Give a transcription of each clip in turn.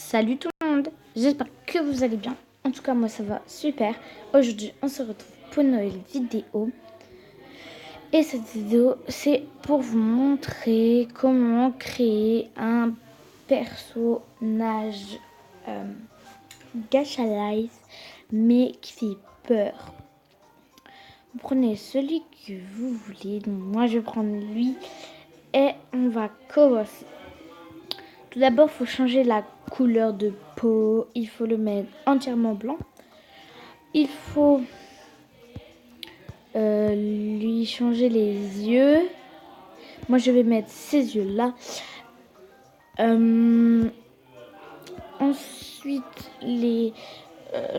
Salut tout le monde, j'espère que vous allez bien. En tout cas moi ça va super. Aujourd'hui on se retrouve pour une nouvelle vidéo. Et cette vidéo c'est pour vous montrer comment créer un personnage Gacha Life mais qui fait peur. Vous prenez celui que vous voulez, donc moi je vais prendre lui et on va commencer. Tout d'abord, il faut changer la couleur de peau. Il faut le mettre entièrement blanc. Il faut lui changer les yeux. Moi, je vais mettre ces yeux-là. Ensuite, les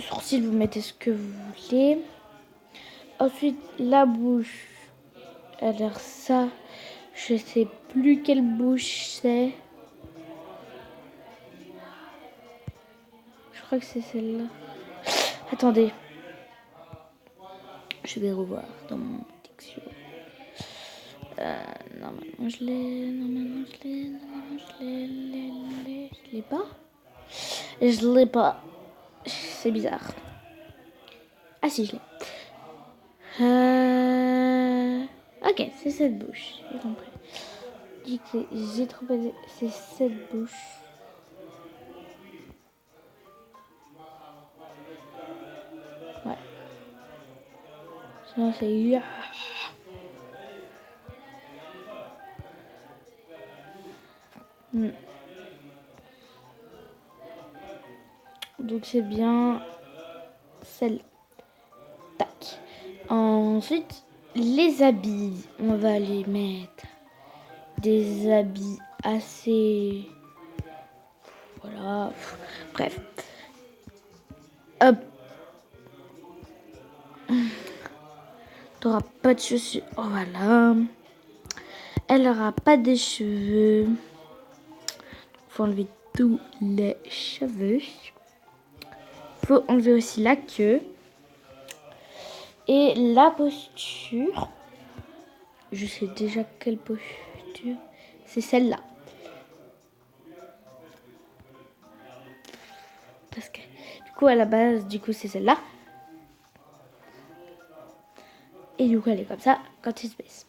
sourcils, vous mettez ce que vous voulez. Ensuite, la bouche. Alors ça, je sais plus quelle bouche c'est. Je crois que c'est celle-là. Attendez. Je vais revoir dans mon diction. Normalement je l'ai pas. Je l'ai pas. C'est bizarre. Ah si, je l'ai. Ok, c'est cette bouche. J'ai compris. J'ai trouvé. C'est cette bouche. Ouais. Sinon c'est. Donc c'est bien celle. Tac. Ensuite, les habits. On va les mettre des habits assez. Voilà. Bref. Hop. T'auras pas de chaussures. Oh, voilà. Elle aura pas de cheveux. Faut enlever tous les cheveux. Faut enlever aussi la queue. Et la posture. Je sais déjà quelle posture. C'est celle-là. Parce que du coup à la base, c'est celle-là. Et du coup elle est comme ça quand il se baisse.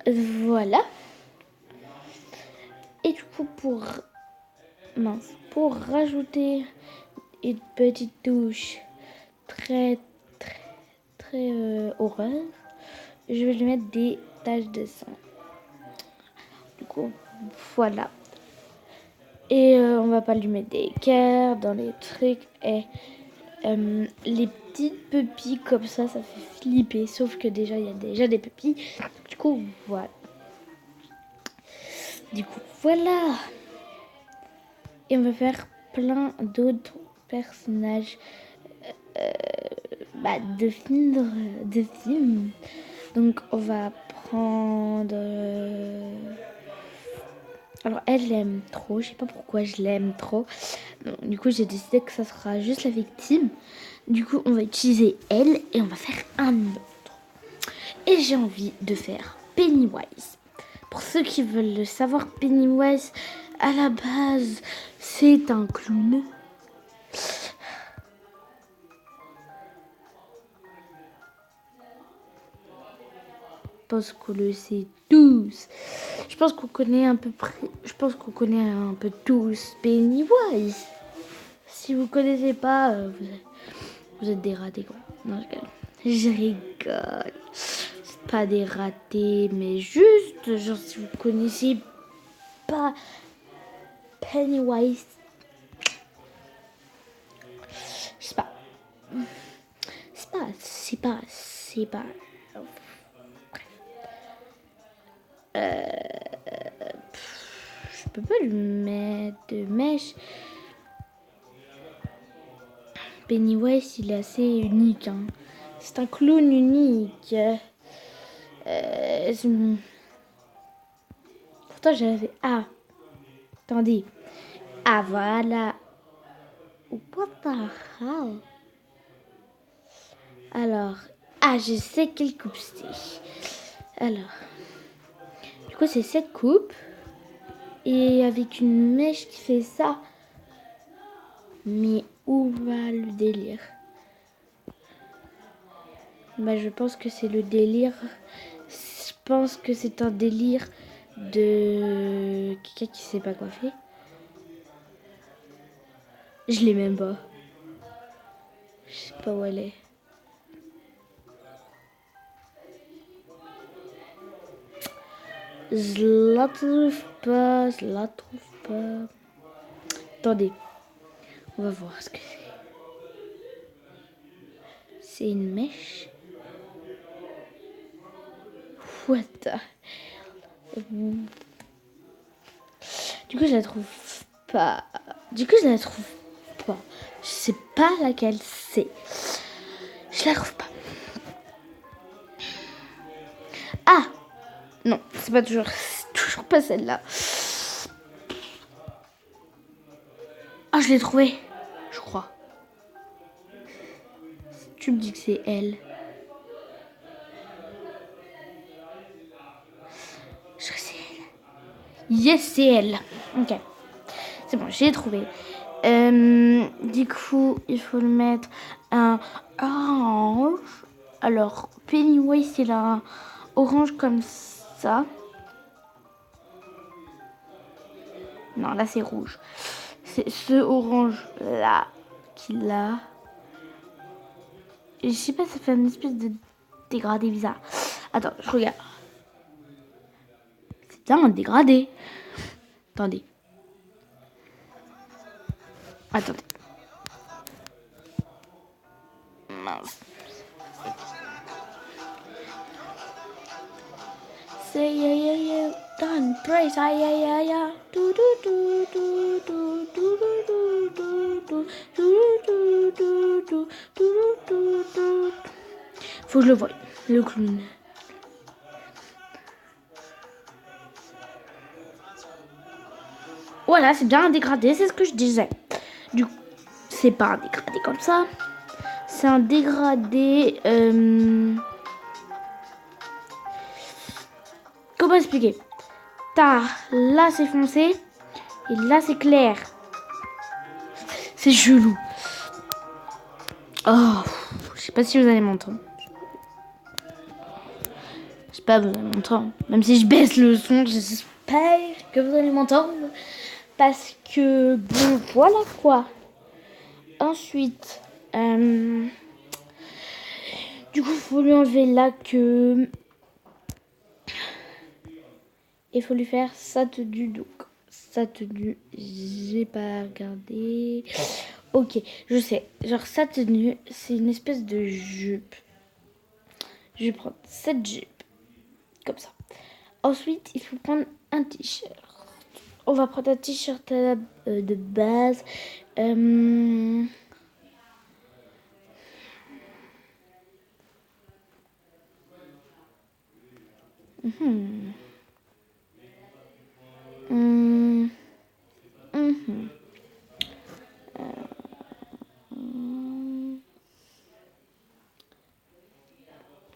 Voilà. Et du coup pour rajouter une petite touche très horreur, je vais lui mettre des taches de sang. Du coup voilà. Et on va pas lui mettre des cœurs dans les trucs. Et les petites pupilles comme ça fait flipper. Sauf que déjà, il y a déjà des pupilles. Du coup, voilà. Et on va faire plein d'autres personnages de films. Donc, on va prendre... Alors, elle l'aime trop. Je sais pas pourquoi je l'aime trop. Donc, du coup, j'ai décidé que ça sera juste la victime. Du coup, on va utiliser elle et on va faire un autre. Et j'ai envie de faire Pennywise. Pour ceux qui veulent le savoir, Pennywise, à la base, c'est un clown. Je pense qu'on le sait tous. Je pense qu'on connaît un peu tous Pennywise. Si vous connaissez pas, vous êtes des ratés quoi. Non, je rigole. C'est pas des ratés, mais juste genre si vous connaissez pas Pennywise, je sais pas. C'est pas. Je peux pas lui mettre de mèche. Pennywise, il est assez unique. Hein. C'est un clown unique. Pourtant, j'avais... Ah, attendez. Ah, voilà. What the hell? Alors, je sais quelle coupe c'est. Alors, du coup, c'est cette coupe. et avec une mèche qui fait ça. Mais où va le délire? Bah, je pense que c'est le délire. Je pense que c'est un délire de quelqu'un qui sait pas coiffer. Je l'ai même pas. Je sais pas où elle est. Je la trouve pas. Je la trouve pas. Attendez. On va voir ce que c'est. C'est une mèche. What the... Du coup, je la trouve pas. Je sais pas laquelle c'est. Je la trouve pas. Ah! Non, c'est pas toujours... C'est toujours pas celle-là. Ah, je l'ai trouvée. Je crois. Tu me dis que c'est elle. Je crois que c'est elle. Yes, c'est elle. Ok. C'est bon, j'ai trouvé. Du coup, il faut le mettre un orange. Alors, Pennywise, c'est un orange comme ça. Non, là, c'est rouge. C'est ce orange-là qu'il a. Je sais pas, ça fait une espèce de dégradé bizarre. Attends, je regarde. C'est bien un dégradé. Attendez. Attendez. Mince. Say yeah yeah yeah, done praise ah yeah yeah yeah, do do do do do do do do do do do do do do. Faut que je le voie, le clown. Voilà, c'est bien un dégradé, c'est ce que je disais. Du coup, c'est pas un dégradé comme ça. C'est un dégradé... Comment expliquer? Là, c'est foncé. Et là, c'est clair. C'est chelou. Oh, je sais pas si vous allez m'entendre. Je sais pas, vous allez m'entendre. Même si je baisse le son, j'espère que vous allez m'entendre. Parce que, bon, voilà quoi. Ensuite, du coup, il faut lui enlever la queue. Il faut lui faire sa tenue. Donc, sa tenue, j'ai pas regardé. Ok, je sais. Genre, sa tenue, c'est une espèce de jupe. Je vais prendre cette jupe. Comme ça. Ensuite, il faut prendre un t-shirt. On va prendre un t-shirt de base.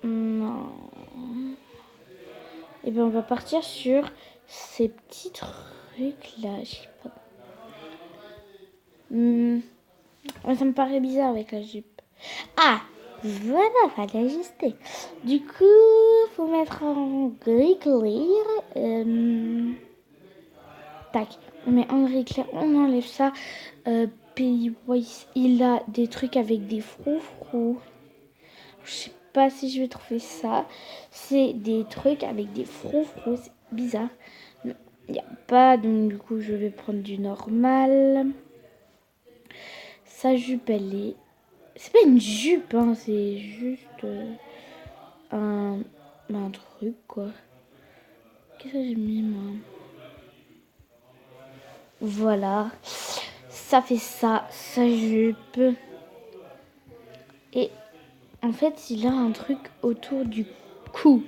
Non. Et bien, on va partir sur ces petits trucs-là. Je sais pas. Ça me paraît bizarre avec la jupe. Ah, voilà, fallait ajuster. Du coup, faut mettre en gris clair. Tac, on met en gris clair, on enlève ça. Pennywise, il a des trucs avec des froufrous. Je sais pas si je vais trouver ça. C'est des trucs avec des froufrous. C'est bizarre. Non, il n'y a pas. Donc, du coup, je vais prendre du normal. Sa jupe, elle est... C'est pas une jupe, hein. C'est juste un truc, quoi. Qu'est-ce que j'ai mis, moi? Voilà. Ça fait ça, sa jupe. Et en fait, il a un truc autour du cou.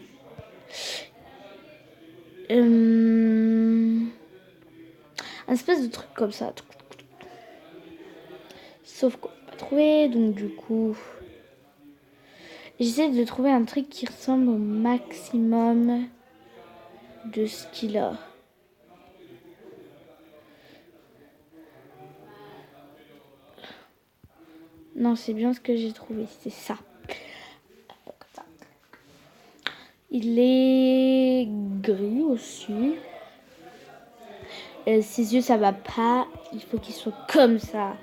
Un espèce de truc comme ça. Sauf qu'on n'a pas trouvé, donc du coup... J'essaie de trouver un truc qui ressemble au maximum de ce qu'il a. Non, c'est bien ce que j'ai trouvé. C'est ça. Il est gris aussi. Ses yeux, ça va pas. Il faut qu'il soit comme ça.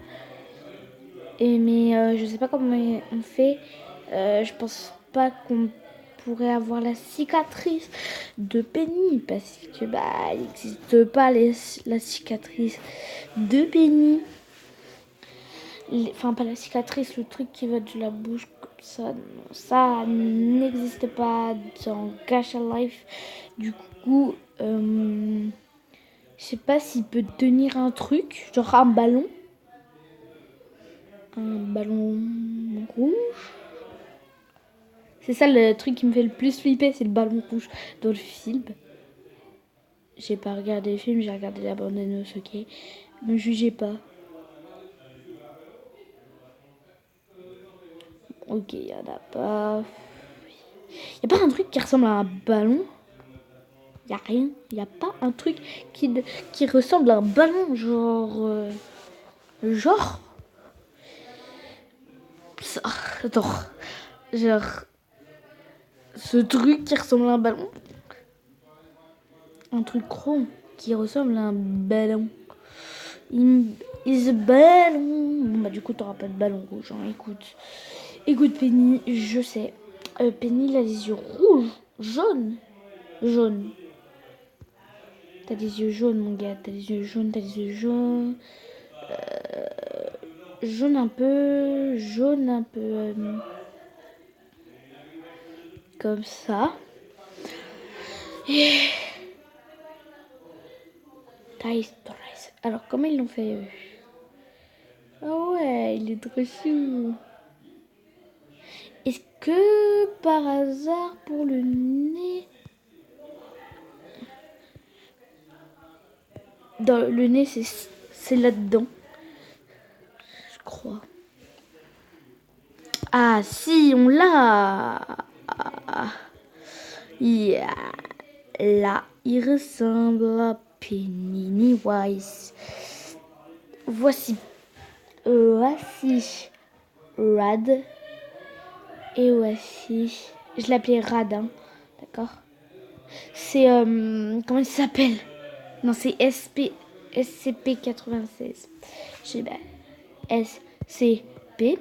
Mais je sais pas comment on fait. Je pense pas qu'on pourrait avoir la cicatrice de Penny. Parce que il n'existe pas la cicatrice de Penny. Enfin, pas la cicatrice, le truc qui va de la bouche comme ça. Non, ça n'existe pas dans Gacha Life. Du coup, je sais pas s'il peut tenir un truc, genre un ballon. Un ballon rouge. C'est ça le truc qui me fait le plus flipper, c'est le ballon rouge dans le film. J'ai pas regardé le film, j'ai regardé la bande-annonce, ok. Me jugez pas. Ok, y en a pas. Y a pas un truc qui ressemble à un ballon? Y a rien. Y a pas un truc qui ressemble à un ballon, genre. Genre. Ça, attends. Genre. Ce truc qui ressemble à un ballon. Un truc rond qui ressemble à un ballon. Is a ballon. Bon, bah, du coup, t'auras pas de ballon rouge. Hein. Écoute, Penny, je sais. Penny, il a les yeux rouges, jaunes. Jaune. T'as des yeux jaunes, mon gars. T'as les yeux jaunes, t'as les yeux jaunes. Jaune un peu. Jaune un peu. Comme ça. Et... Alors, comment ils l'ont fait Ah ouais, il est trop chou. Est-ce que par hasard pour le nez... Dans le nez, c'est là-dedans. Je crois. Ah si, on l'a. Yeah. Là, il ressemble à Pennywise. Voici Rad. Et voici... Je l'appelais Rad, hein. D'accord. C'est... comment il s'appelle? Non, c'est SCP-96. Je sais pas. SCP.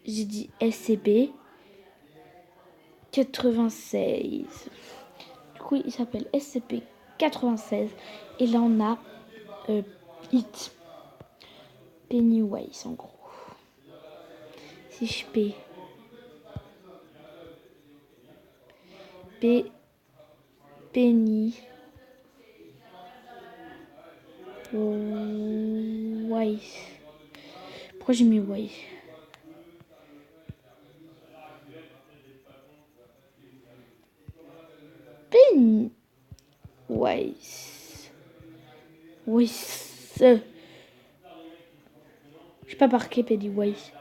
J'ai dit SCP 96. Du coup, il s'appelle SCP 96. Et là, on a It. Pennywise, en gros. Si je Penny. Wise. Pourquoi j'ai mis Wise? Penny. Wise. Je sais pas marqué Pennywise.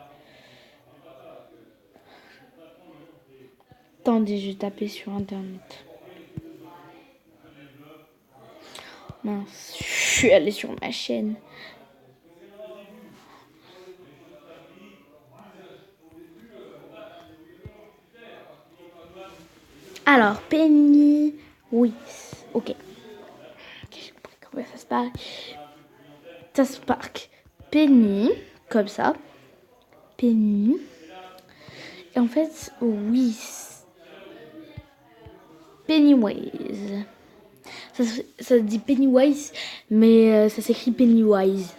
Attendez, je vais taper sur internet. Mince, je suis allée sur ma chaîne. Alors, Penny, oui, ok. Comment ça se parle? Ça se parque. Penny, comme ça. Penny. Et en fait, oui. Pennywise. Ça se dit Pennywise, mais ça s'écrit Pennywise.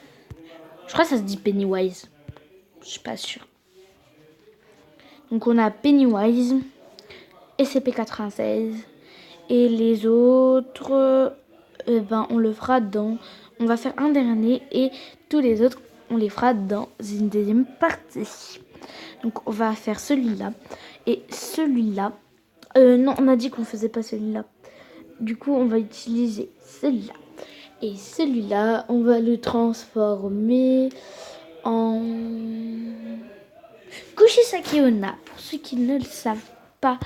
Je crois que ça se dit Pennywise. Je suis pas sûre. Donc on a Pennywise, SCP-96. Et les autres, on le fera dans... On va faire un dernier et tous les autres, on les fera dans une deuxième partie. Donc on va faire celui-là et celui-là. Non, on a dit qu'on faisait pas celui-là. Du coup, on va utiliser celui-là. Et celui-là, on va le transformer en Kushisake Onna. Pour ceux qui ne le savent pas,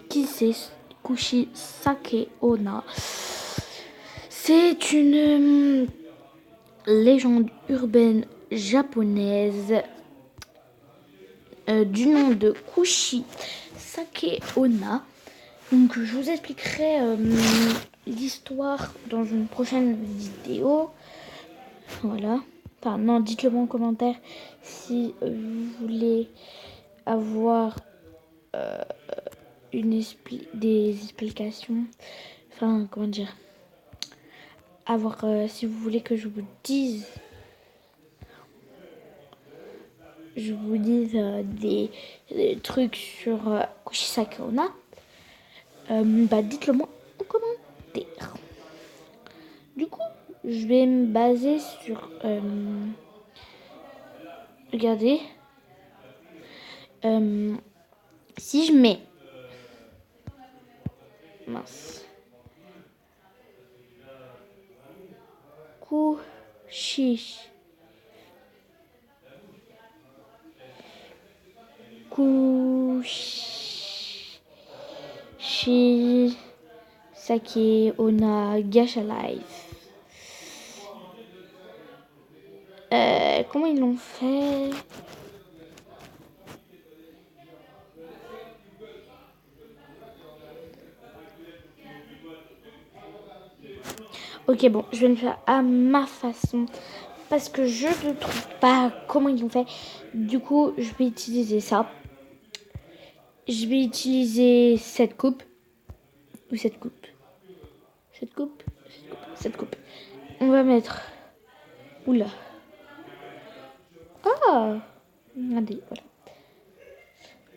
qui c'est Kushisake Onna? C'est une légende urbaine japonaise du nom de Kushi Sake Onna. Donc je vous expliquerai l'histoire dans une prochaine vidéo. Voilà. Enfin non, dites-le moi en commentaire si vous voulez avoir des explications. Enfin comment dire. Avoir si vous voulez que je vous dise des trucs sur Kushisake Onna, dites-le moi en commentaire. Du coup, je vais me baser sur... regardez. Si je mets... Mince. Kushisake Onna Gacha Life. Comment ils l'ont fait? Ok, bon, je vais le faire à ma façon parce que je ne trouve pas comment ils ont fait. Du coup, je vais utiliser ça. Je vais utiliser cette coupe. Ou cette coupe. Cette coupe. On va mettre... Oula. Ah, regardez, voilà.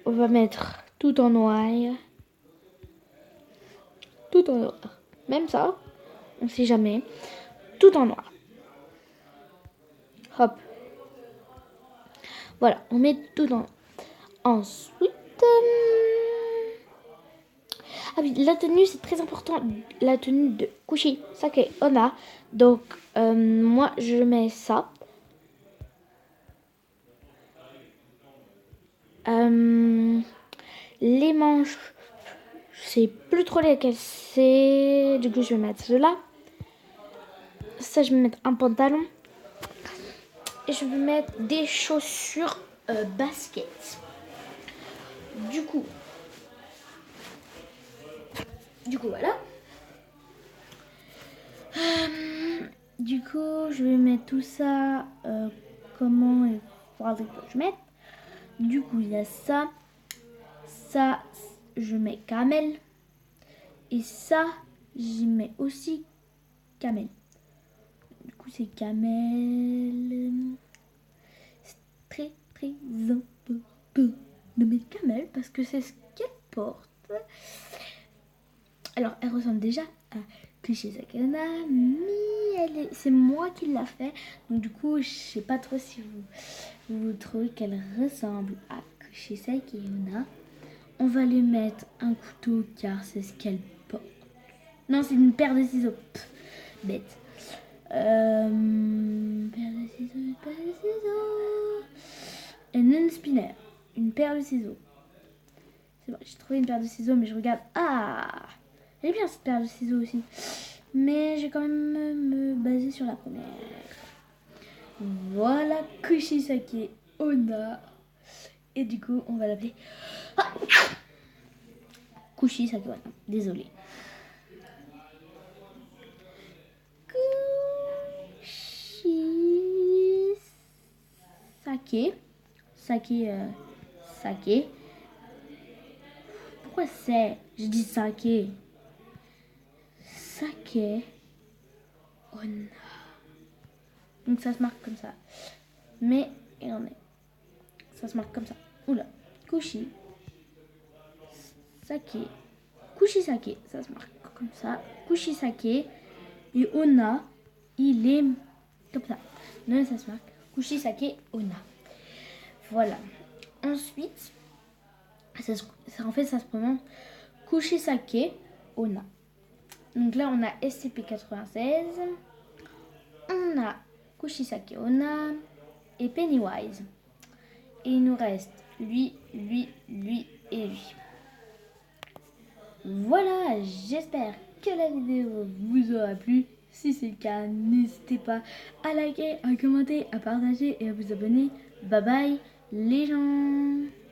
On va mettre tout en noir. Tout en noir. Même ça, on sait jamais. Tout en noir. Hop. Voilà, on met tout en noir. Ensuite... Ah oui, la tenue, c'est très important. La tenue de Kushisake Onna. Donc, moi, je mets ça. Les manches, je sais plus trop lesquelles c'est. Du coup, je vais mettre cela. Ça, je vais mettre un pantalon. Et je vais mettre des chaussures basket. Du coup, voilà. Du coup, je vais mettre tout ça. Comment il faudrait que je mette. Du coup, il y a ça. Ça, je mets camel. Et ça, j'y mets aussi camel. Du coup, c'est camel. C'est très, très important de mettre camel parce que c'est ce qu'elle porte. Alors, elle ressemble déjà à Kushisake Onna, mais c'est moi qui l'a fait. Donc, du coup, je sais pas trop si vous trouvez qu'elle ressemble à Kushisake Onna. On va lui mettre un couteau car c'est ce qu'elle porte. Non, c'est une paire de ciseaux. Pff, bête. Paire de ciseaux. Un non-spinner. Une paire de ciseaux. C'est vrai, j'ai trouvé une paire de ciseaux, mais je regarde. Ah! Elle est bien cette paire de ciseaux aussi. Mais je vais quand même me baser sur la première. Voilà, Kushisake Onna. Et du coup, on va l'appeler Kushisake Onna. Désolée. Sake. Pourquoi c'est? Je dis sake. Sake Onna. Donc ça se marque comme ça. Mais, regardez. Ça se marque comme ça. Oula. Kushi. Sake. Kushisake. Ça se marque comme ça. Kushisake. Et Onna, il est comme ça. Non, ça se marque. Kushisake Onna. Voilà. Ensuite, en fait, ça se prononce Kushisake Onna. Donc là, on a SCP-96. On a Kushisake Onna et Pennywise. Et il nous reste lui et lui. Voilà, j'espère que la vidéo vous aura plu. Si c'est le cas, n'hésitez pas à liker, à commenter, à partager et à vous abonner. Bye bye les gens!